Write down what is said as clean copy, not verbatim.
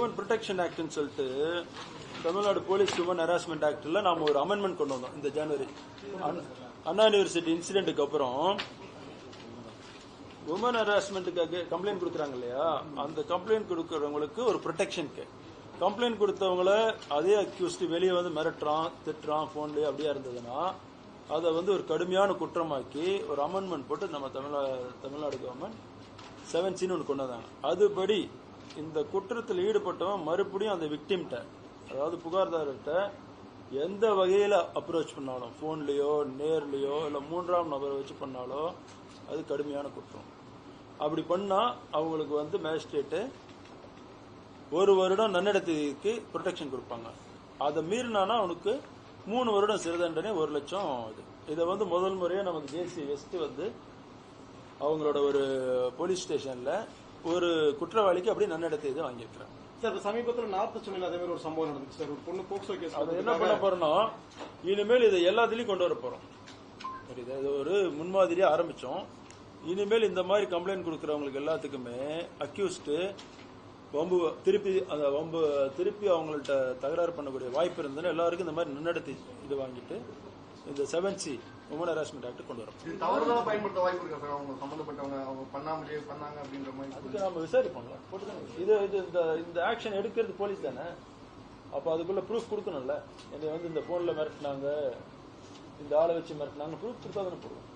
Woman protection ஆக்ட்னு சொல்லிட்டு Tamil Nadu police woman harassment ஆக்ட்ல நாம ஒரு அமெண்ட்மெண்ட் கொண்டு வந்தோம் இந்த ஜனவரி. அண்ணா யூனிவர்சிட்டி இன்சிடென்ட்டுக்கு அப்புறம் உமன் ஹராஸ்மெண்ட்டுக்கு கம்ப்ளைண்ட் கொடுக்குறாங்க இல்லையா, அந்த கம்ப்ளைண்ட் கொடுக்கறவங்களுக்கு ஒரு ப்ரொடெக்ஷனுக்கு கம்ப்ளைண்ட் கொடுத்தவங்கள அதே அக்யூஸ்ட் வெளியே வந்து மிரட்டுறான், திட்டுறான், போன்லயே அப்படியே இருந்ததுன்னா அதை வந்து ஒரு கடுமையான குற்றமாக்கி ஒரு அமெண்ட்மெண்ட் போட்டு நம்ம தமிழ்நாடு கவர்மெண்ட் 7C ஒன்று கொண்டு வந்தாங்க. அதுபடி இந்த குற்றத்தில் ஈடுபட்டவன் மறுபடியும் அந்த விக்டிம்கிட்ட, அதாவது புகார்தாரர்கிட்ட எந்த வகையில அப்ரோச் பண்ணாலும், போன்லயோ நேர்லயோ இல்ல மூன்றாம் நபரை வச்சு பண்ணாலோ அது கடுமையான குற்றம். அப்படி பண்ணா அவங்களுக்கு வந்து மேஜிஸ்ட்ரேட்டு 1 வருடம் நன்னடத்தைக்கு ப்ரொடெக்ஷன் கொடுப்பாங்க. அதை மீறினானா அவனுக்கு 3 வருடம் சிறை தண்டனை 1 லட்சம். இதை வந்து முதல் முறையா நமக்கு ஜேசி வெஸ்ட் வந்து அவங்களோட ஒரு போலீஸ் ஸ்டேஷன்ல ஒரு குற்றவாளிக்கு அப்படி நன்னடத்தை இதை வாங்கியிருக்கிறாங்க. சார் சமீபத்தில் நார்த் சென்னையில் அதே மாதிரி ஒரு சம்பவம் நடந்துச்சு சார். ஒரு பொண்ணு போக்சோ கேஸ். அது என்ன பண்ண போறோம்னா இனிமேல் இதை எல்லாத்துலயும் கொண்டு வர போறோம். இது ஒரு முன்மாதிரியா ஆரம்பிச்சோம். இனிமேல் இந்த மாதிரி கம்ப்ளைண்ட் கொடுக்கறவங்களுக்கு எல்லாத்துக்குமே அக்யூஸ்ட் திருப்பி அவங்கள்ட்ட தகராறு பண்ணக்கூடிய வாய்ப்பு இருந்ததுன்னா எல்லாருக்கும் இந்த மாதிரி நன்னடத்தை இது வாங்கிட்டு இந்த 7C உமன் ஹராஸ்மெண்ட் ஆக்ட் கொண்டு வரோம். தவறுதலா பயன்படுத்த வாய்ப்பு இருக்கா சார்? அவங்க சம்பந்தப்பட்டவங்க அவங்க பண்ணாமலே பண்ணாங்க அப்படின்ற மாதிரி அதுக்கு நம்ம விசாரிப்போம்ல. இந்த ஆக்ஷன் எடுக்கிறது போலீஸ் தானே, அப்ப அதுக்குள்ள ப்ரூஃப் கொடுக்கணும்ல. என்னை வந்து இந்த போன்ல மிரட்டினாங்க, இந்த ஆளை வச்சு மிரட்டினாங்க, ப்ரூஃப் கொடுத்தா தானே போடுவோம்.